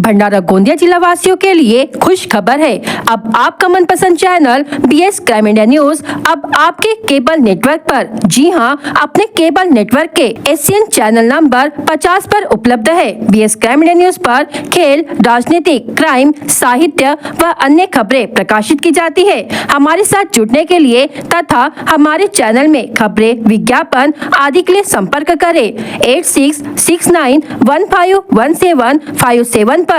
भंडारा गोंदिया जिला वासियों के लिए खुश खबर है। अब आपका मनपसंद channel BS crime India news अब आपके केबल नेटवर्क पर, जी हां, अपने केबल नेटवर्क के एशियन चैनल नंबर 50 पर उपलब्ध है। BS क्राइम इंडिया न्यूज पर खेल, राजनीतिक, क्राइम, साहित्य व अन्य खबरें प्रकाशित की जाती है। हमारे साथ जुड़ने के लिए तथा हमारे चैनल में खबरें, विज्ञापन आदि के लिए संपर्क करें 8669151757 पर।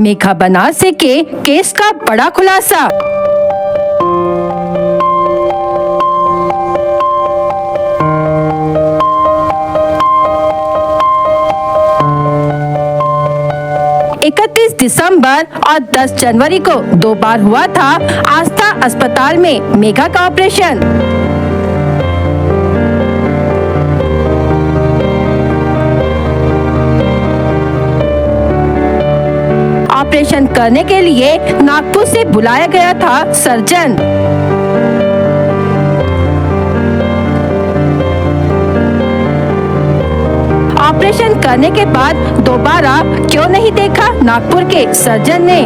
मेघा बनारसी के केस का बड़ा खुलासा। दिसंबर और 10 जनवरी को 2 बार हुआ था आस्था अस्पताल में मेघा का ऑपरेशन। ऑपरेशन करने के लिए नागपुर से बुलाया गया था सर्जन। ऑपरेशन करने के बाद दोबारा क्यों नहीं देखा नागपुर के सर्जन ने?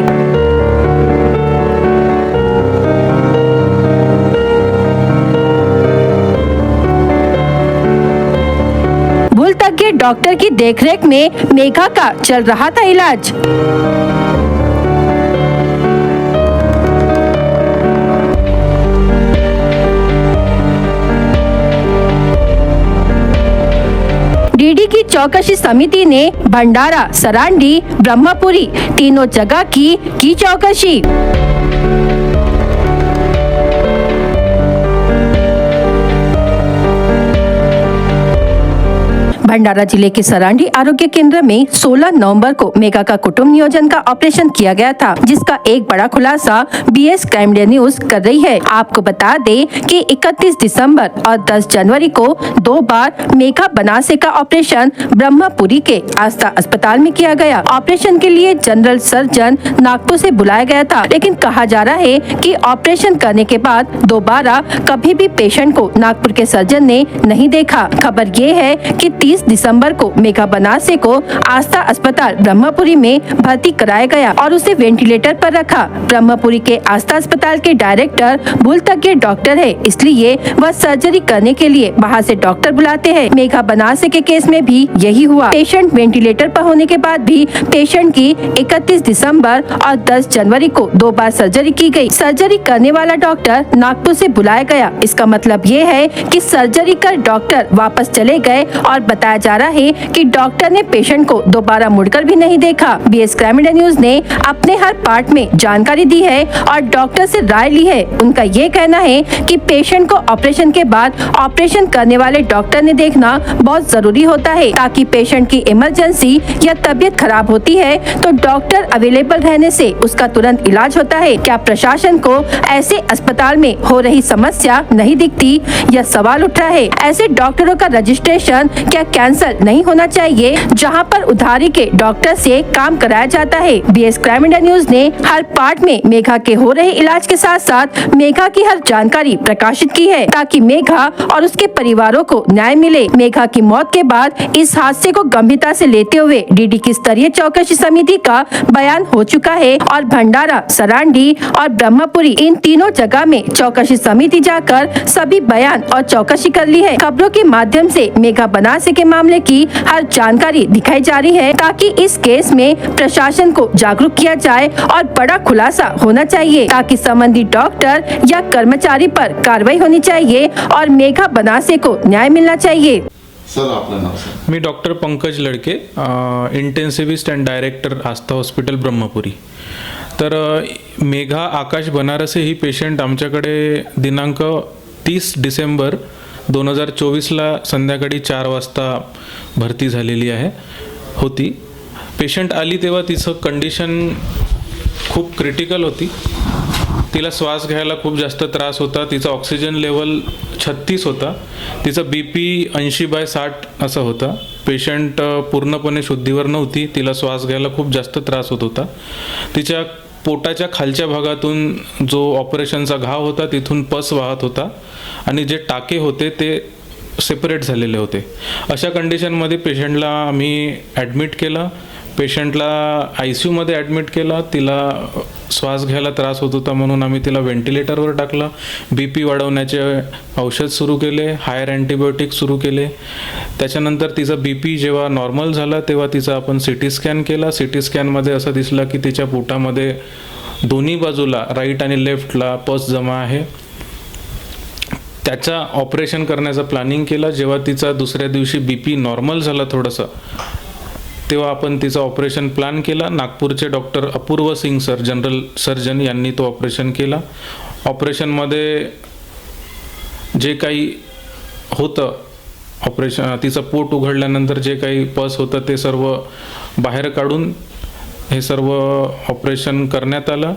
भूल तज्ञ डॉक्टर की देखरेख में मेघा का चल रहा था इलाज। डीडी की चौकसी समिति ने भंडारा, सरांडी, ब्रह्मपुरी तीनों जगह की चौकसी। भंडारा जिले के सरांडी आरोग्य केंद्र में 16 नवंबर को मेघा का कुटुंब नियोजन का ऑपरेशन किया गया था, जिसका एक बड़ा खुलासा BS क्राइम इंडिया न्यूज कर रही है। आपको बता दें कि 31 दिसंबर और 10 जनवरी को 2 बार मेघा बनारसी का ऑपरेशन ब्रह्मपुरी के आस्था अस्पताल में किया गया। ऑपरेशन के लिए जनरल सर्जन नागपुर से बुलाया गया था, लेकिन कहा जा रहा है कि ऑपरेशन करने के बाद दोबारा कभी भी पेशेंट को नागपुर के सर्जन ने नहीं देखा। खबर ये है कि 30 दिसंबर को मेघा बनारसी को आस्था अस्पताल ब्रह्मपुरी में भर्ती कराया गया और उसे वेंटिलेटर पर रखा। ब्रह्मपुरी के आस्था अस्पताल के डायरेक्टर भूल तज्ञ डॉक्टर है, इसलिए वह सर्जरी करने के लिए बाहर से डॉक्टर बुलाते हैं। मेघा बनारसी के केस में भी यही हुआ। पेशेंट वेंटिलेटर पर होने के बाद भी पेशेंट की 31 दिसंबर और 10 जनवरी को 2 बार सर्जरी की गई। सर्जरी करने वाला डॉक्टर नागपुर से बुलाया गया। इसका मतलब ये है कि सर्जरी कर डॉक्टर वापस चले गए और बताया जा रहा है कि डॉक्टर ने पेशेंट को दोबारा मुड़कर भी नहीं देखा। BS क्राइम इंडिया न्यूज ने अपने हर पार्ट में जानकारी दी है और डॉक्टर से राय ली है। उनका ये कहना है कि पेशेंट को ऑपरेशन के बाद ऑपरेशन करने वाले डॉक्टर ने देखना बहुत जरूरी होता है, ताकि पेशेंट की इमरजेंसी या तबीयत खराब होती है तो डॉक्टर अवेलेबल रहने से उसका तुरंत इलाज होता है। क्या प्रशासन को ऐसे अस्पताल में हो रही समस्या नहीं दिखती? यह सवाल उठ रहा है। ऐसे डॉक्टरों का रजिस्ट्रेशन क्या कैंसल नहीं होना चाहिए, जहां पर उधारी के डॉक्टर से काम कराया जाता है? BS क्राइम इंडिया न्यूज ने हर पार्ट में मेघा के हो रहे इलाज के साथ साथ मेघा की हर जानकारी प्रकाशित की है, ताकि मेघा और उसके परिवारों को न्याय मिले। मेघा की मौत के बाद इस हादसे को गंभीरता से लेते हुए डीडी की स्तरीय चौकसी समिति का बयान हो चुका है और भंडारा, सरांडी और ब्रह्मपुरी इन तीनों जगह में चौकसी समिति जाकर सभी बयान और चौकसी कर ली है। खबरों के माध्यम से मेघा बनारसी के मामले की हर जानकारी दिखाई जा रही है, ताकि इस केस में प्रशासन को जागरूक किया जाए और बड़ा खुलासा होना चाहिए, ताकि संबंधित डॉक्टर या कर्मचारी पर कार्रवाई होनी चाहिए और मेघा बनारसी को न्याय मिलना चाहिए। सर आपलं नाव सर? मी doctor Pankaj Ladke, intensivist and director Aastha hospital Brahmapuri. तर मेघा आकाश बनारसी ही पेशंट आमच्याकडे दिनांक 30 डिसेंबर 2024ला संध्याकाळी 4 वाजता भरती झालेली होती। पेशंट आली तेव्हा तिचं कंडिशन खूप क्रिटिकल होती। तिला श्वास घ्यायला खूप जास्त त्रास होता। तिचा ऑक्सिजन लेवल 36 होता। तिचा BP 80/60 असा होता। पेशंट पूर्णपणे शुद्धीवर नव्हती। तिला श्वास घ्यायला खूप जास्त त्रास होत होता। तिच्या पोटाच्या खालच्या भागातून जो ऑपरेशनचा घाव होता तिथून पस वाहत होता आणि जे टाके होते ते सेपरेट झालेले होते. अशा कंडिशनमध्ये पेशंटला आम्ही ॲडमिट केलं. पेशंटला ICUमध्ये ॲडमिट केलं. तिला श्वास घ्यायला त्रास होत होता म्हणून आम्ही तिला व्हेंटिलेटरवर टाकलं. BP वाढवण्याचे औषध सुरू केले, हायर अँटीबायोटिक सुरू केले. त्याच्यानंतर तिचा BP जेव्हा नॉर्मल झाला तेव्हा तिचा आपण CT स्कॅन केला. CT स्कॅनमध्ये असं दिसलं की तिच्या पोटामध्ये दोन्ही बाजूला राईट आणि लेफ्टला पस जमा आहे. त्याचा ऑपरेशन करण्याचं प्लॅनिंग केलं. जेव्हा तिचा दुसऱ्या दिवशी BP नॉर्मल झाला थोडंसं तेव्हा आपण तिचं ऑपरेशन प्लॅन केला. नागपूरचे डॉक्टर अपूर्व सिंग सर, जनरल सर्जन, यांनी तो ऑपरेशन केला. ऑपरेशनमध्ये जे काही होतं ऑपरेशन, तिचं पोट उघडल्यानंतर जे काही पस होतं ते सर्व बाहेर काढून हे सर्व ऑपरेशन करण्यात आलं.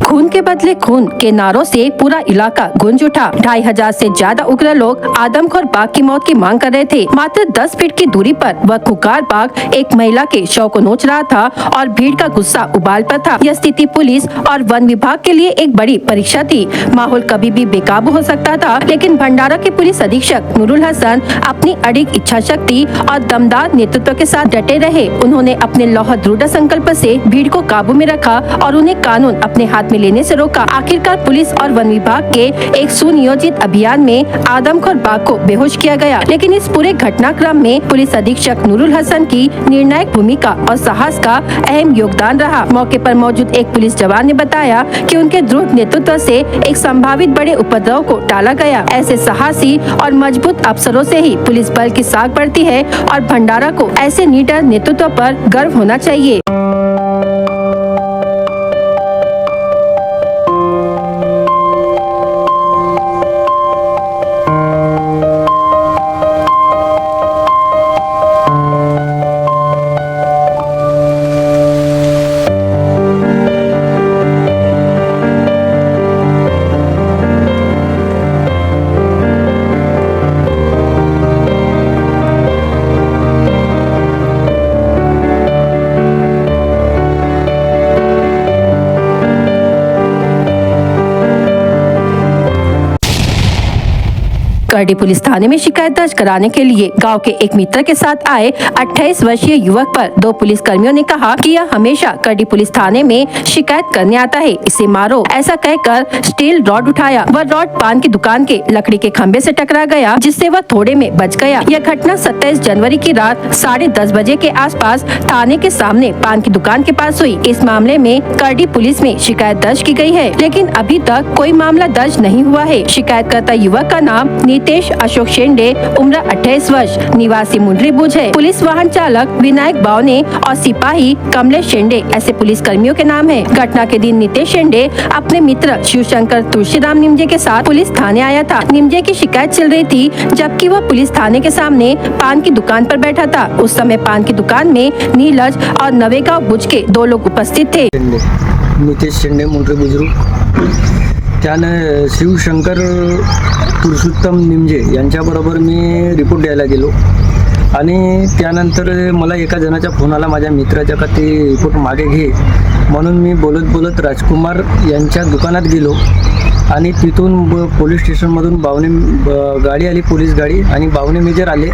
खून के बदले खून के नारों से पूरा इलाका गूंज उठा. 2500 से ज्यादा उग्र लोग आदमखोर बाघ की मौत की मांग कर रहे थे. मात्र 10 फीट की दूरी पर वह खुंखार बाघ एक महिला के शव को नोच रहा था और भीड़ का गुस्सा उबाल पर था. यह स्थिति पुलिस और वन विभाग के लिए एक बड़ी परीक्षा थी. माहौल कभी भी बेकाबू हो सकता था, लेकिन भंडारा के पुलिस अधीक्षक नूरुल हसन अपनी अडिग इच्छा शक्ति और दमदार नेतृत्व के साथ डटे रहे. उन्होंने अपने लौह दृढ़ संकल्प से भीड़ को काबू में रखा और उन्हें कानून अपने हाथ में लेने से रोका. आखिरकार पुलिस और वन विभाग के एक सुनियोजित अभियान में आदमखोर बाघ को बेहोश किया गया. लेकिन इस पूरे घटनाक्रम में पुलिस अधीक्षक नूरुल हसन की निर्णायक भूमिका और साहस का अहम योगदान रहा. मौके पर मौजूद एक पुलिस जवान ने बताया कि उनके दृढ़ नेतृत्व से एक संभावित बड़े उपद्रव को टाला गया. ऐसे साहसी और मजबूत अफसरों से ही पुलिस बल की साख बढ़ती है और भंडारा को ऐसे निडर नेतृत्व पर गर्व होना चाहिए. करडी पुलिस थाने में शिकायत दर्ज कराने के लिए गांव के एक मित्र के साथ आए 28 वर्षीय युवक पर 2 पुलिस कर्मियों ने कहा कि यह हमेशा करडी पुलिस थाने में शिकायत करने आता है, इसे मारो. ऐसा कहकर स्टील रॉड उठाया. वह रॉड पान की दुकान के लकड़ी के खंभे से टकरा गया, जिससे वह थोड़े में बच गया. यह घटना 27 जनवरी की रात 10:30 बजे के आसपास थाने के सामने पान की दुकान के पास हुई. इस मामले में करडी पुलिस में शिकायत दर्ज की गई है, लेकिन अभी तक कोई मामला दर्ज नहीं हुआ है. शिकायतकर्ता युवक का नाम नितेश अशोक शेंडे, उम्र 28 वर्ष, निवासी मुंडरी बुज है. पुलिस वाहन चालक विनायक बावने और सिपाही कमलेश शेंडे ऐसे पुलिस कर्मियों के नाम है. घटना के दिन नितेश शेंडे अपने मित्र शिवशंकर तुलसीराम निमजे के साथ पुलिस थाने आया था. निमजे की शिकायत चल रही थी, जबकि वह पुलिस थाने के सामने पान की दुकान पर बैठा था. उस समय पान की दुकान में नीलज और नवेगांव बुज के 2 लोग उपस्थित थे. नितेश शेंडे, मुंडरी बुजुर्ग. त्यानं शिवशंकर पुरुषोत्तम निमजे यांच्याबरोबर मी रिपोर्ट द्यायला गेलो आणि त्यानंतर मला एका जणाचा फोन आला माझ्या मित्राच्या का ते रिपोर्ट मागे घे म्हणून मी बोलत राजकुमार यांच्या दुकानात गेलो आणि तिथून पोलीस स्टेशनमधून गाडी आली, पोलीस गाडी, आणि बावणे मेजर आले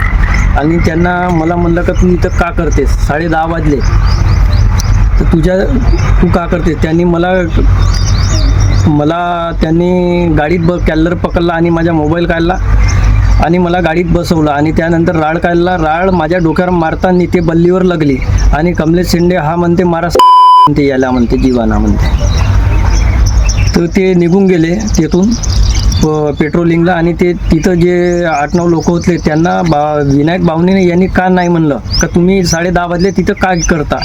आणि त्यांना मला म्हणलं का तू इथं का करतेस, 10:30 वाजले तर तू का करतेस. त्यांनी गाडीत कॅलर पकडला आणि माझा मोबाईल काढला आणि मला गाडीत बसवलं आणि त्यानंतर राड काढला. राड माझ्या डोक्यावर मारताना ते बल्लीवर लागली आणि कमलेश शेंडे हा म्हणते मारा म्हणते, याला म्हणते जीवाना म्हणते. तर ते निघून गेले तिथून पेट्रोलिंगला आणि ते तिथं जे 8-9 लोक होते त्यांना विनायक बावणे यांनी का नाही म्हणलं का तुम्ही 10:30 वाजले तिथं का करता,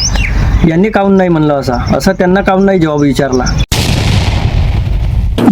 यांनी काहून नाही म्हणलं असा त्यांना काहून नाही जवाब विचारला.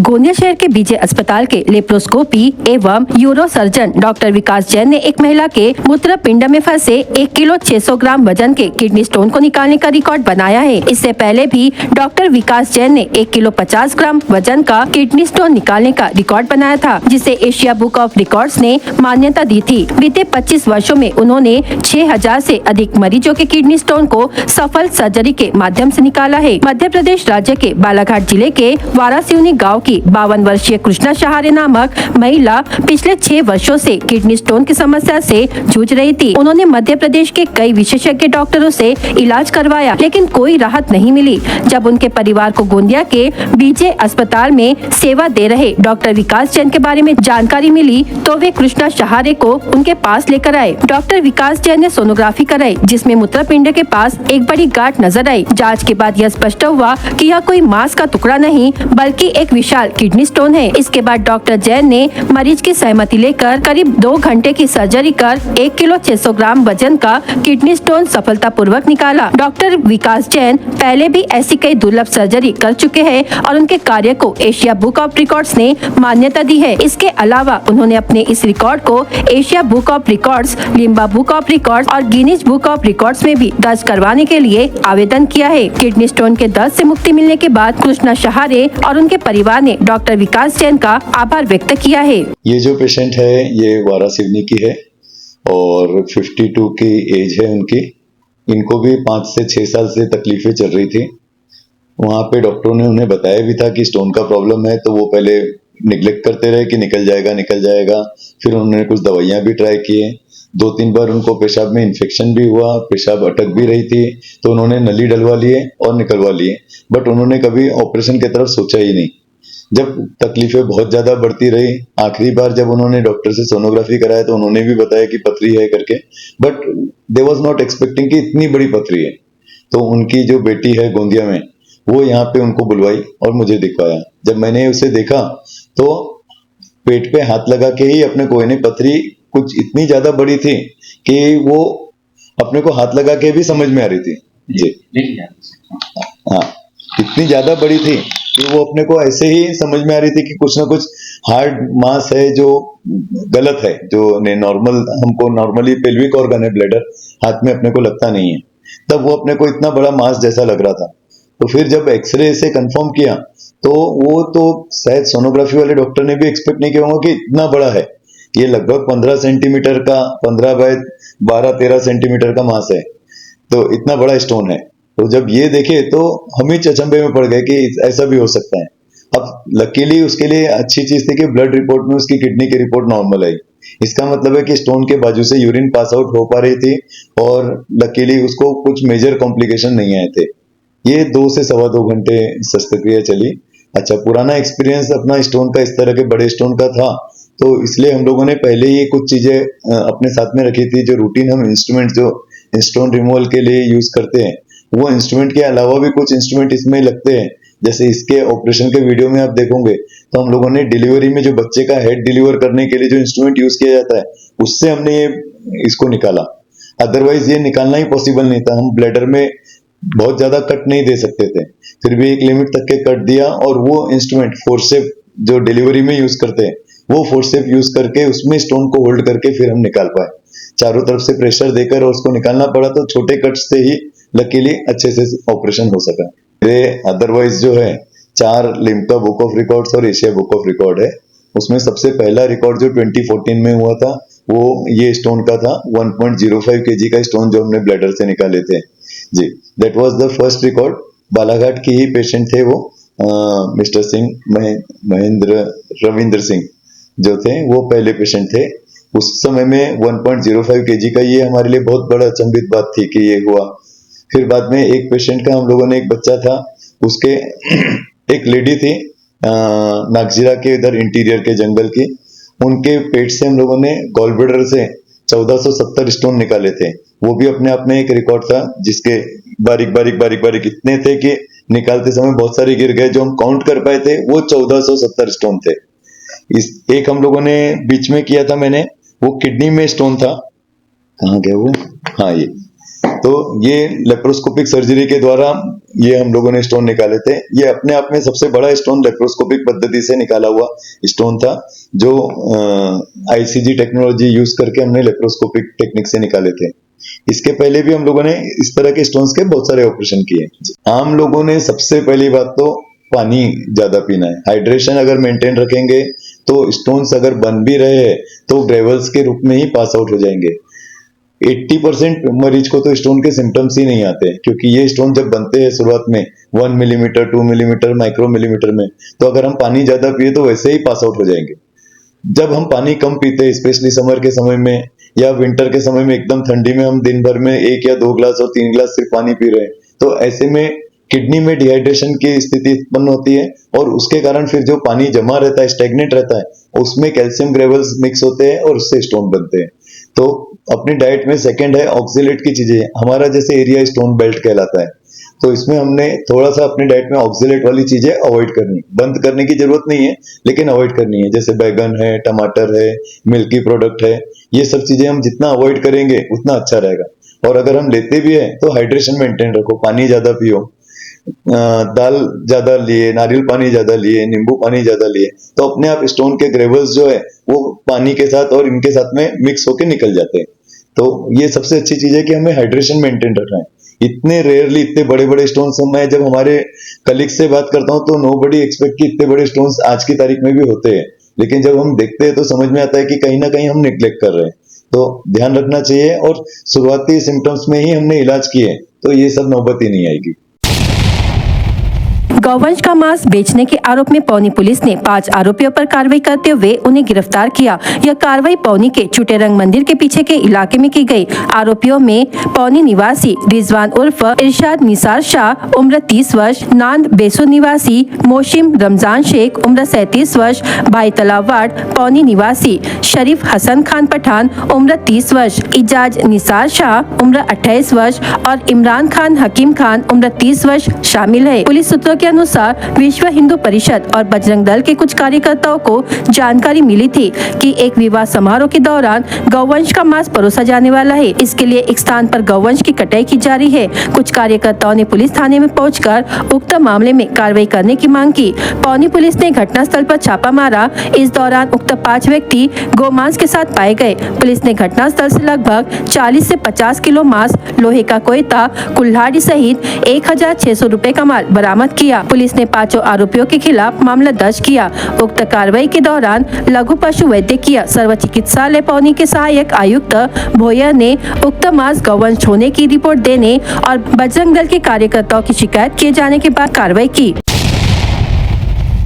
गोंदिया शहर के बीजे अस्पताल के लेप्रोस्कोपी एवं यूरो सर्जन डॉक्टर विकास जैन ने एक महिला के मूत्र पिंड में फंसे 1 किलो 600 ग्राम वजन के किडनी स्टोन को निकालने का रिकॉर्ड बनाया है. इससे पहले भी डॉक्टर विकास जैन ने 1 किलो 50 ग्राम वजन का किडनी स्टोन निकालने का रिकॉर्ड बनाया था, जिसे एशिया बुक ऑफ रिकॉर्ड्स ने मान्यता दी थी. बीते 25 वर्षों में उन्होंने 6000 से अधिक मरीजों के किडनी स्टोन को सफल सर्जरी के माध्यम से निकाला है. मध्य प्रदेश राज्य के बालाघाट जिले के वारासिवनी गाँव की की 52 वर्षीय कृष्णा सहारे नामक महिला पिछले 6 वर्षों से किडनी स्टोन की समस्या से जूझ रही थी। उन्होंने मध्य प्रदेश के कई विशेषज्ञ डॉक्टरों से इलाज करवाया, लेकिन कोई राहत नहीं मिली। जब उनके परिवार को गोंदिया के बीजे अस्पताल में सेवा दे रहे डॉक्टर विकास जैन के बारे में जानकारी मिली तो वे कृष्णा सहारे को उनके पास लेकर आए। डॉक्टर विकास जैन ने सोनोग्राफी कराई, जिसमें मूत्रपिंड के पास एक बड़ी गांठ नजर आई। जांच के बाद यह स्पष्ट हुआ कि यह कोई मांस का टुकड़ा नहीं बल्कि एक विशाल किडनी स्टोन है। इसके बाद डॉक्टर जैन ने मरीज की सहमति लेकर करीब 2 घंटे की सर्जरी कर 1 किलो 600 ग्राम वजन का किडनी स्टोन सफलतापूर्वक निकाला। डॉक्टर विकास जैन पहले भी ऐसी कई दुर्लभ सर्जरी कर चुके हैं और उनके कार्य को एशिया बुक ऑफ रिकॉर्ड्स ने मान्यता दी है। इसके अलावा उन्होंने अपने इस रिकॉर्ड को Asia book of records, Limba book of records और गिनीज बुक ऑफ रिकॉर्ड्स में भी दर्ज करवाने के लिए आवेदन किया है। किडनी स्टोन के दर्द से मुक्ति मिलने के बाद कृष्णा सहारे और उनके परिवार ने डॉक्टर विकास जैन का आभार व्यक्त किया है। ये जो पेशेंट है ये वारासिवनी की है और 52 की एज है उनकी। इनको भी 5 से 6 साल से तकलीफें चल रही थी। वहाँ पे डॉक्टरों ने उन्हें बताया भी था कि स्टोन का प्रॉब्लम है, तो वो पहले निगलेक्ट करते रहे कि निकल जाएगा। फिर उन्होंने कुछ दवाइयाँ भी ट्राई किए। 2-3 बार उनको पेशाब में इन्फेक्शन भी हुआ, पेशाब अटक भी रही थी, तो उन्होंने नली डलवा लिए और निकलवा लिए, बट उन्होंने कभी ऑपरेशन की तरफ सोचा ही नहीं। जब तकलीफें बहुत ज्यादा बढ़ती रही, आखिरी बार जब उन्होंने डॉक्टर से सोनोग्राफी कराया तो उन्होंने भी बताया कि पथरी है करके, but they was not expecting कि इतनी बड़ी पथरी है। तो उनकी जो बेटी है गोंदिया में, वो यहाँ पे उनको बुलवाई और मुझे दिखवाया। जब मैंने उसे देखा तो पेट पे हाथ लगा के ही अपने को, पथरी कुछ इतनी ज्यादा बड़ी थी कि वो अपने को हाथ लगा के भी समझ में आ रही थी। जी हाँ, इतनी ज्यादा बड़ी थी कि वो अपने को ऐसे ही समझ में आ रही थी कि कुछ ना कुछ हार्ड मास है जो गलत है, जो नॉर्मल, हमको नॉर्मली पेल्विक ऑर्गन है ब्लैडर, हाथ में अपने को लगता नहीं है। तब वो अपने को इतना बड़ा मास जैसा लग रहा था। तो फिर जब एक्सरे से कंफर्म किया तो वो तो शायद सोनोग्राफी वाले डॉक्टर ने भी एक्सपेक्ट नहीं किया होगा कि इतना बड़ा है। ये लगभग 15 सेंटीमीटर का, 15 बाय 12-13 सेंटीमीटर का मास है, तो इतना बड़ा स्टोन है। तो जब ये देखे तो हम ही चचंबे में पड़ गए कि ऐसा भी हो सकता है। अब लकीली उसके लिए अच्छी चीज थी कि ब्लड रिपोर्ट में उसकी किडनी की रिपोर्ट नॉर्मल आई। इसका मतलब है कि स्टोन के बाजू से यूरिन पास आउट हो पा रही थी और लकीली उसको कुछ मेजर कॉम्प्लिकेशन नहीं आए थे। ये 2 से 2.25 घंटे शस्त्रक्रिया चली। अच्छा, पुराना एक्सपीरियंस अपना स्टोन का, इस तरह के बड़े स्टोन का था, तो इसलिए हम लोगों ने पहले ही कुछ चीजें अपने साथ में रखी थी। जो रूटीन हम इंस्ट्रूमेंट जो स्टोन रिमूवल के लिए यूज करते हैं, वो इंस्ट्रूमेंट के अलावा भी कुछ इंस्ट्रूमेंट इसमें लगते हैं। जैसे इसके ऑपरेशन के वीडियो में आप देखोगे तो हम लोगों ने डिलीवरी में जो बच्चे का हेड डिलीवर करने के लिए जो इंस्ट्रूमेंट यूज किया जाता है, उससे हमने ये इसको निकाला। अदरवाइज ये निकालना ही पॉसिबल नहीं था। हम ब्लैडर में बहुत ज्यादा कट नहीं दे सकते थे, फिर भी एक लिमिट तक के कट दिया और वो इंस्ट्रूमेंट फोर्सेप जो डिलीवरी में यूज करते हैं, वो फोर्सेप यूज करके उसमें स्टोन को होल्ड करके फिर हम निकाल पाए। चारों तरफ से प्रेशर देकर और उसको निकालना पड़ा, तो छोटे कट से ही लकीली अच्छे से ऑपरेशन हो सका। अदरवाइज जो है 4 लिम्का बुक ऑफ रिकॉर्ड्स और एशिया बुक ऑफ रिकॉर्ड है। उसमें सबसे पहला रिकॉर्ड जो 2014 में हुआ था वो ये स्टोन का था, 1.05 kg का स्टोन जो हमने ब्लैडर से निकाले थे। जी, that was the first record. Balaghat की ही पेशेंट थे वो, मिस्टर सिंह, महेंद्र रविंद्र सिंह जो थे, वो पहले पेशेंट थे। उस समय में 1.05 kg का ये हमारे लिए बहुत बड़ा अचंभित बात थी कि ये हुआ। फिर बाद में एक पेशेंट का हम लोगों ने, एक बच्चा था उसके एक लेडी थी नागजीरा के इधर इंटीरियर के जंगल की, उनके पेट से हम लोगों ने गॉल ब्लैडर से 1470 स्टोन निकाले थे। वो भी अपने आप में एक रिकॉर्ड था, जिसके बारीक बारीक इतने थे कि निकालते समय बहुत सारे गिर गए। जो हम काउंट कर पाए थे वो 1470 स्टोन थे। इस एक हम लोगों ने बीच में किया था मैंने, वो किडनी में स्टोन था। कहाँ गया वो? हाँ, ये तो ये लेप्रोस्कोपिक सर्जरी के द्वारा ये हम लोगों ने स्टोन निकाले थे। ये अपने आप में सबसे बड़ा स्टोन लेप्रोस्कोपिक पद्धति से निकाला हुआ स्टोन था, जो आईसीजी टेक्नोलॉजी यूज करके हमने लेप्रोस्कोपिक टेक्निक से निकाले थे। इसके पहले भी हम लोगों ने इस तरह के स्टोन्स के बहुत सारे ऑपरेशन किए। आम लोगों ने सबसे पहली बात तो पानी ज्यादा पीना है। हाइड्रेशन अगर मेंटेन रखेंगे तो स्टोन्स अगर बन भी रहे हैं तो ग्रेवल्स के रूप में ही पास आउट हो जाएंगे। 80% मरीज को तो स्टोन के सिम्टम्स ही नहीं आते, क्योंकि ये स्टोन जब बनते हैं शुरुआत में 1 मिलीमीटर 2 मिलीमीटर माइक्रो मिलीमीटर में, तो अगर हम पानी ज्यादा पिए तो वैसे ही पास आउट हो जाएंगे। जब हम पानी कम पीते हैं, स्पेशली समर के समय में या विंटर के समय में, एकदम ठंडी में हम दिन भर में 1 या 2 ग्लास और 3 ग्लास सिर्फ पानी पी रहे हैं, तो ऐसे में किडनी में डिहाइड्रेशन की स्थिति उत्पन्न होती है और उसके कारण फिर जो पानी जमा रहता है, स्टेगनेट रहता है, उसमें कैल्शियम ग्रेवल्स मिक्स होते हैं और उससे स्टोन बनते हैं। तो अपनी डाइट में सेकंड है ऑक्जेलेट की चीजें। हमारा जैसे एरिया स्टोन बेल्ट कहलाता है, तो इसमें हमने थोड़ा सा अपनी डाइट में ऑक्जेलेट वाली चीजें अवॉइड करनी, बंद करने की जरूरत नहीं है लेकिन अवॉइड करनी है। जैसे बैगन है, टमाटर है, मिल्की प्रोडक्ट है, ये सब चीजें हम जितना अवॉइड करेंगे उतना अच्छा रहेगा। और अगर हम लेते भी है तो हाइड्रेशन मेंटेन रखो, पानी ज्यादा पियो, दाल ज्यादा लिए, नारियल पानी ज्यादा लिए, नींबू पानी ज्यादा लिए, तो अपने आप स्टोन के ग्रेवल्स जो है वो पानी के साथ और इनके साथ में मिक्स होके निकल जाते हैं। तो ये सबसे अच्छी चीज है कि हमें हाइड्रेशन मेंटेन रखना है। इतने रेयरली इतने बड़े बड़े स्टोन्स, मैं जब हमारे कलीग से बात करता हूँ तो नोबडी एक्सपेक्ट कि इतने बड़े स्टोन्स आज की तारीख में भी होते हैं, लेकिन जब हम देखते हैं तो समझ में आता है कि कहीं ना कहीं हम निग्लेक्ट कर रहे हैं। तो ध्यान रखना चाहिए और शुरुआती सिम्टम्स में ही हमने इलाज किए तो ये सब नौबत ही नहीं आएगी। गौवंश का मांस बेचने के आरोप में पौनी पुलिस ने 5 आरोपियों पर कार्रवाई करते हुए उन्हें गिरफ्तार किया। यह कार्रवाई पौनी के चुटेरंग मंदिर के पीछे के इलाके में की गई। आरोपियों में पौनी निवासी रिजवान उर्फ इरशाद निसार शाह उम्र 30 वर्ष, नांद बेसू निवासी मोशिम रमजान शेख उम्र 37 वर्ष, भाई तलावाड़ पौनी निवासी शरीफ हसन खान पठान उम्र 30 वर्ष, इजाज निसार शाह उम्र 28 वर्ष और इमरान खान हकीम खान उम्र 30 वर्ष शामिल है। पुलिस सूत्रों के अनुसार विश्व हिंदू परिषद और बजरंग दल के कुछ कार्यकर्ताओं को जानकारी मिली थी कि एक विवाह समारोह के दौरान गौवंश का मांस परोसा जाने वाला है। इसके लिए एक स्थान पर गौवंश की कटाई की जा रही है। कुछ कार्यकर्ताओं ने पुलिस थाने में पहुंचकर उक्त मामले में कार्रवाई करने की मांग की। पौनी पुलिस ने घटनास्थल पर छापा मारा। इस दौरान उक्त 5 व्यक्ति गौमांस के साथ पाए गए। पुलिस ने घटनास्थल से लगभग 40 से 50 किलो मांस, लोहे का कोयता, कुल्हाड़ी सहित 1600 रुपए का माल बरामद किया। पुलिस ने 5 आरोपियों के खिलाफ मामला दर्ज किया। उक्त कार्रवाई के दौरान लघु पशु वैद्यकीय सर्व चिकित्सालय पौनी के सहायक आयुक्त भोयर ने उक्त मांस गौवंश होने की रिपोर्ट देने और बजरंग दल के कार्यकर्ताओं की शिकायत किए जाने के बाद कार्रवाई की।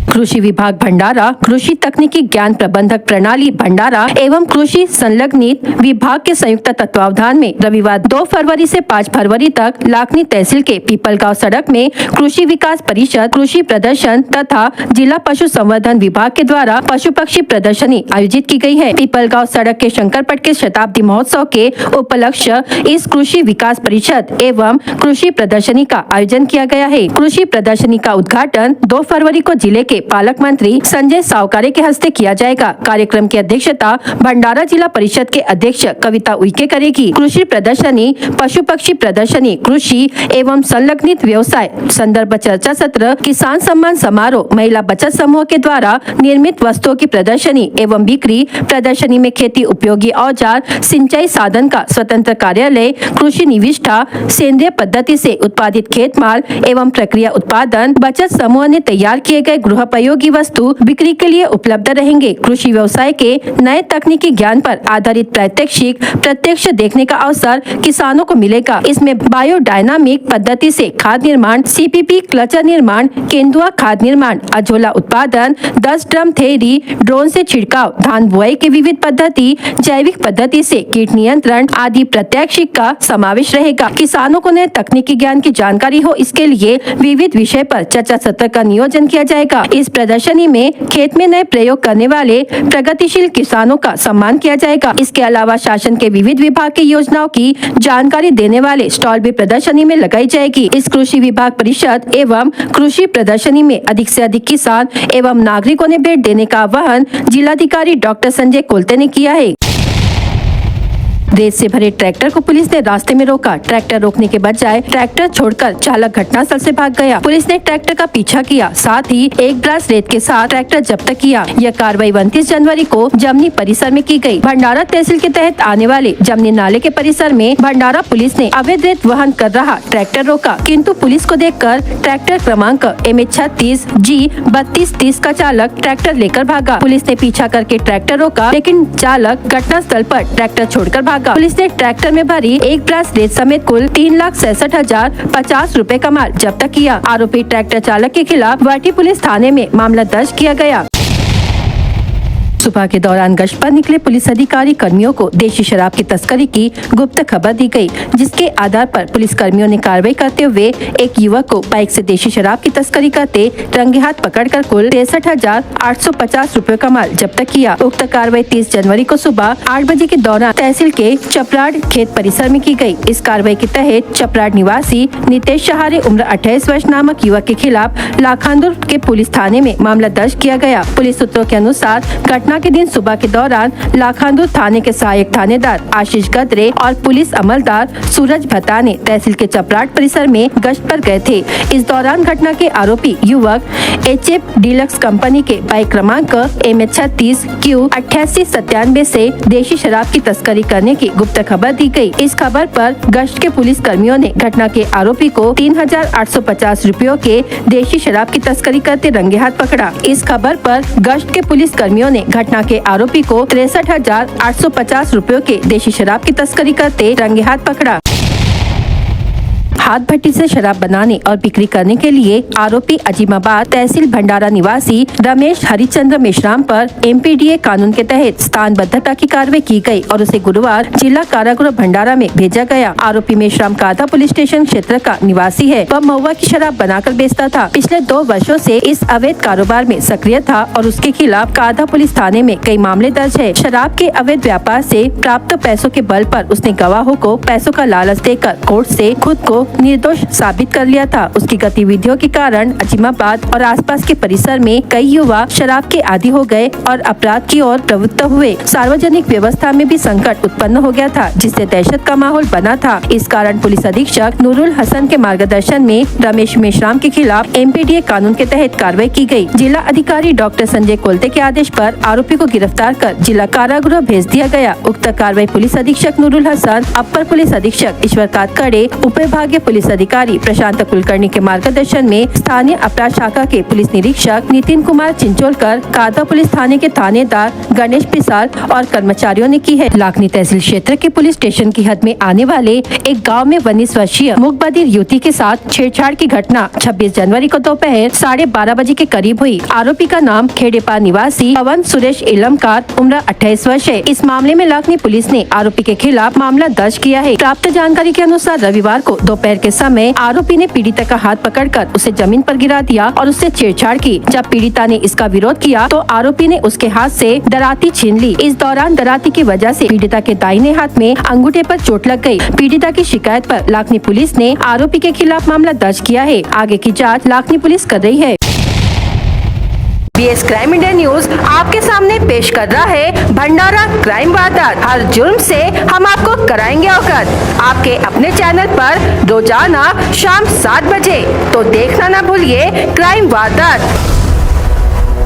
कृषि विभाग भंडारा, कृषि तकनीकी ज्ञान प्रबंधक प्रणाली भंडारा एवं कृषि संलग्नित विभाग के संयुक्त तत्वावधान में रविवार 2 फरवरी से 5 फरवरी तक लाखनी तहसील के पीपलगांव सड़क में कृषि विकास परिषद, कृषि प्रदर्शन तथा जिला पशु संवर्धन विभाग के द्वारा पशु पक्षी प्रदर्शनी आयोजित की गई है। पीपलगांव सड़क के शंकरपट के शताब्दी महोत्सव के उपलक्ष्य इस कृषि विकास परिषद एवं कृषि प्रदर्शनी का आयोजन किया गया है। कृषि प्रदर्शनी का उद्घाटन 2 फरवरी को जिले के पालक मंत्री संजय सावकारे के हस्ते किया जाएगा। कार्यक्रम की अध्यक्षता भंडारा जिला परिषद के अध्यक्ष कविता उइके करेगी। कृषि प्रदर्शनी, पशु पक्षी प्रदर्शनी, कृषि एवं संलग्नित व्यवसाय संदर्भ चर्चा सत्र, किसान सम्मान समारोह, महिला बचत समूह के द्वारा निर्मित वस्तुओं की प्रदर्शनी एवं बिक्री, प्रदर्शनी में खेती उपयोगी औजार, सिंचाई साधन का स्वतंत्र कार्यालय, कृषि निविष्ठा, सेंद्रीय पद्धति से उत्पादित खेत माल एवं प्रक्रिया उत्पादन, बचत समूह ने तैयार किए गए गृहोपयोगी वस्तु बिक्री के लिए उपलब्ध रहेंगे। कृषि व्यवसाय के नए तकनीकी ज्ञान पर आधारित प्रात्यक्षिक प्रत्यक्ष देखने का अवसर किसानों को मिलेगा। इसमें बायोडायनामिक पद्धति से खाद निर्माण, सीपीपी क्लचर निर्माण, केंदुआ खाद निर्माण, अजोला उत्पादन, 10 ड्रम थेरी, ड्रोन से छिड़काव, धान बुआई के विविध पद्धति, जैविक पद्धति से कीट नियंत्रण आदि प्रात्यक्षिक का समावेश रहेगा। किसानों को नए तकनीकी ज्ञान की जानकारी हो, इसके लिए विविध विषय पर चर्चा सत्र का नियोजन किया जाएगा। इस प्रदर्शनी में खेत में नए प्रयोग करने वाले प्रगतिशील किसानों का सम्मान किया जाएगा। इसके अलावा शासन के विविध विभाग की योजनाओं की जानकारी देने वाले स्टॉल भी प्रदर्शनी में लगाई जाएगी। इस कृषि विभाग परिषद एवं कृषि प्रदर्शनी में अधिक से अधिक किसान एवं नागरिकों ने भेंट देने का आह्वान जिलाधिकारी डॉक्टर संजय कोलते ने किया है। रेत से भरे ट्रैक्टर को पुलिस ने रास्ते में रोका। ट्रैक्टर रोकने के बजाय ट्रैक्टर छोड़कर चालक घटनास्थल से भाग गया। पुलिस ने ट्रैक्टर का पीछा किया, साथ ही 1 ब्रास रेत के साथ ट्रैक्टर जब्त किया। यह कार्रवाई 29 जनवरी को जमनी परिसर में की गई। भंडारा तहसील के तहत आने वाले जमनी नाले के परिसर में भंडारा पुलिस ने अवैध रेत वहन कर रहा ट्रैक्टर रोका, किंतु पुलिस को देखकर ट्रैक्टर क्रमांक MH36G3230 का चालक ट्रैक्टर लेकर भागा। पुलिस ने पीछा करके ट्रैक्टर रोका, लेकिन चालक घटनास्थल पर ट्रैक्टर छोड़कर भाग लगा। पुलिस ने ट्रैक्टर में भरी एक ब्रास रेत समेत कुल 3,67,050 रुपए का माल जब्त किया। आरोपी ट्रैक्टर चालक के खिलाफ वाटी पुलिस थाने में मामला दर्ज किया गया। सुबह के दौरान गश्त पर निकले पुलिस अधिकारी कर्मियों को देशी शराब की तस्करी की गुप्त खबर दी गई, जिसके आधार पर पुलिस कर्मियों ने कार्रवाई करते हुए एक युवक को बाइक से देशी शराब की तस्करी करते रंगे हाथ पकड़कर कुल 63,850 रुपए का माल जब्त किया। उक्त कार्रवाई 30 जनवरी को सुबह 8 बजे के दौरान तहसील के चपराड़ खेत परिसर में की गई। इस कार्रवाई के तहत चपराड़ निवासी नितेश सहारे उम्र 28 वर्ष नामक युवक के खिलाफ लाखांदुर के पुलिस थाने में मामला दर्ज किया गया। पुलिस सूत्रों के अनुसार घटना के दिन सुबह के दौरान लाखांदुर थाने के सहायक थानेदार आशीष गद्रे और पुलिस अमलदार सूरज भताने तहसील के चपराट परिसर में गश्त पर गए थे। इस दौरान घटना के आरोपी युवक HF डीलक्स कंपनी के बाइक क्रमांक MH36Q 8897 से देशी शराब की तस्करी करने की गुप्त खबर दी गई। इस खबर पर गश्त के पुलिस कर्मियों ने घटना के आरोपी को 3,850 रुपयों के देशी शराब की तस्करी करते रंगे हाथ पकड़ा। इस खबर पर गश्त के पुलिस कर्मियों ने घटना के आरोपी को 63,850 रुपयों के देशी शराब की तस्करी करते रंगे हाथ पकड़ा। हाथ भट्टी से शराब बनाने और बिक्री करने के लिए आरोपी अजीमाबाद तहसील भंडारा निवासी रमेश हरिचंद्र मेश्राम पर MPDA कानून के तहत स्थानबद्धता की कार्रवाई की गई और उसे गुरुवार जिला कारागृह भंडारा में भेजा गया। आरोपी मेश्राम कादा पुलिस स्टेशन क्षेत्र का निवासी है। वह महुआ की शराब बनाकर बेचता था। पिछले 2 वर्षों से इस अवैध कारोबार में सक्रिय था और उसके खिलाफ कादा पुलिस थाने में कई मामले दर्ज है। शराब के अवैध व्यापार से प्राप्त पैसों के बल पर उसने गवाहों को पैसों का लालच देकर कोर्ट से खुद को निर्दोष साबित कर लिया था। उसकी गतिविधियों के कारण अजीमाबाद और आसपास के परिसर में कई युवा शराब के आदी हो गए और अपराध की ओर प्रवृत्त हुए। सार्वजनिक व्यवस्था में भी संकट उत्पन्न हो गया था, जिससे दहशत का माहौल बना था। इस कारण पुलिस अधीक्षक नूरुल हसन के मार्गदर्शन में रमेश मेश्राम के खिलाफ MPDA कानून के तहत कार्रवाई की गई। जिला अधिकारी डॉक्टर संजय कोलते के आदेश पर आरोपी को गिरफ्तार कर जिला कारागृह भेज दिया गया। उक्त कार्रवाई पुलिस अधीक्षक नूरुल हसन, अपर पुलिस अधीक्षक ईश्वर कातकड़े, उप विभागीय पुलिस अधिकारी प्रशांत कुलकर्णी के मार्गदर्शन में स्थानीय अपराध शाखा के पुलिस निरीक्षक नितिन कुमार चिंचोलकर, कादा पुलिस थाने के थानेदार गणेश पिसाल और कर्मचारियों ने की है। लाखनी तहसील क्षेत्र के पुलिस स्टेशन की हद में आने वाले एक गांव में 19 वर्षीय मूकबधिर युवती के साथ छेड़छाड़ की घटना 26 जनवरी को दोपहर 12:30 बजे के करीब हुई। आरोपी का नाम खेड़ेपार निवासी पवन सुरेश इलमकार उम्र 28 वर्ष है। इस मामले में लाखनी पुलिस ने आरोपी के खिलाफ मामला दर्ज किया है। प्राप्त जानकारी के अनुसार रविवार को दोपहर के समय आरोपी ने पीड़िता का हाथ पकड़कर उसे जमीन पर गिरा दिया और उससे छेड़छाड़ की। जब पीड़िता ने इसका विरोध किया तो आरोपी ने उसके हाथ से दराती छीन ली। इस दौरान दराती की वजह से पीड़िता के दाहिने हाथ में अंगूठे पर चोट लग गई। पीड़िता की शिकायत पर लाखनी पुलिस ने आरोपी के खिलाफ मामला दर्ज किया है। आगे की जाँच लाखनी पुलिस कर रही है। BS क्राइम इंडिया न्यूज आपके सामने पेश कर रहा है भंडारा क्राइम वारदात। हर जुर्म से हम आपको कराएंगे अवगत। आपके अपने चैनल पर रोजाना शाम 7 बजे, तो देखना ना भूलिए क्राइम वारदात।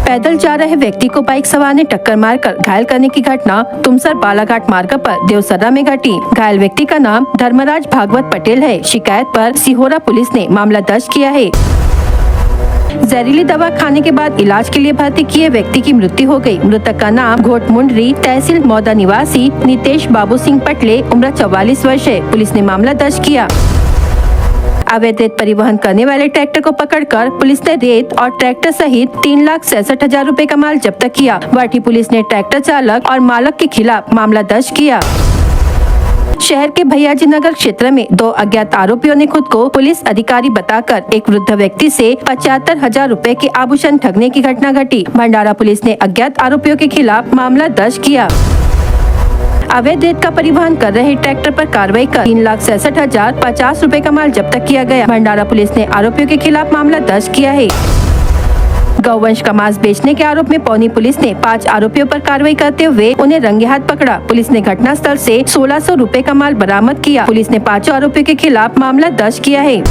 पैदल जा रहे व्यक्ति को बाइक सवार ने टक्कर मारकर घायल करने की घटना तुमसर बालाघाट मार्ग पर देवसरा में घटी। घायल व्यक्ति का नाम धर्मराज भागवत पटेल है। शिकायत पर सिहोरा पुलिस ने मामला दर्ज किया है। जहरीली दवा खाने के बाद इलाज के लिए भर्ती किए व्यक्ति की मृत्यु हो गई। मृतक का नाम घोटमुंडरी तहसील मौदा निवासी नितेश बाबू सिंह पटले उम्र 44 वर्ष है। पुलिस ने मामला दर्ज किया। अवैध रेत परिवहन करने वाले ट्रैक्टर को पकड़कर पुलिस ने रेत और ट्रैक्टर सहित 3,67,000 रुपए का माल जब्त किया। वाटी पुलिस ने ट्रैक्टर चालक और मालक के खिलाफ मामला दर्ज किया। शहर के भैयाजी नगर क्षेत्र में 2 अज्ञात आरोपियों ने खुद को पुलिस अधिकारी बताकर एक वृद्ध व्यक्ति से 75,000 रुपए के आभूषण ठगने की घटना घटी। भंडारा पुलिस ने अज्ञात आरोपियों के खिलाफ मामला दर्ज किया। अवैध रेत का परिवहन कर रहे ट्रैक्टर पर कार्रवाई कर 3,67,050 रुपए का माल जब्त किया गया। भंडारा पुलिस ने आरोपियों के खिलाफ मामला दर्ज किया है। गौवंश का मांस बेचने के आरोप में पौनी पुलिस ने 5 आरोपियों पर कार्रवाई करते हुए उन्हें रंगे हाथ पकड़ा। पुलिस ने घटनास्थल से 1,600 रुपए का माल बरामद किया। पुलिस ने 5 आरोपियों के खिलाफ मामला दर्ज किया है।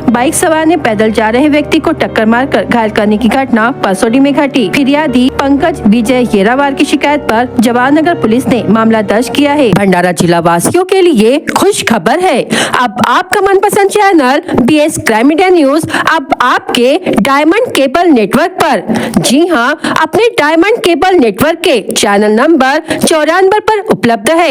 बाइक सवार ने पैदल जा रहे व्यक्ति को टक्कर मारकर घायल करने की घटना परसोडी में घटी। फिरियादी पंकज विजय येरावार की शिकायत पर जवाहरनगर पुलिस ने मामला दर्ज किया है। भंडारा जिला वासियों के लिए खुश खबर है। अब आपका मनपसंद channel BS crime India news अब आपके डायमंड केबल नेटवर्क पर, जी हाँ, अपने डायमंड केबल नेटवर्क के चैनल नंबर 94 पर उपलब्ध है।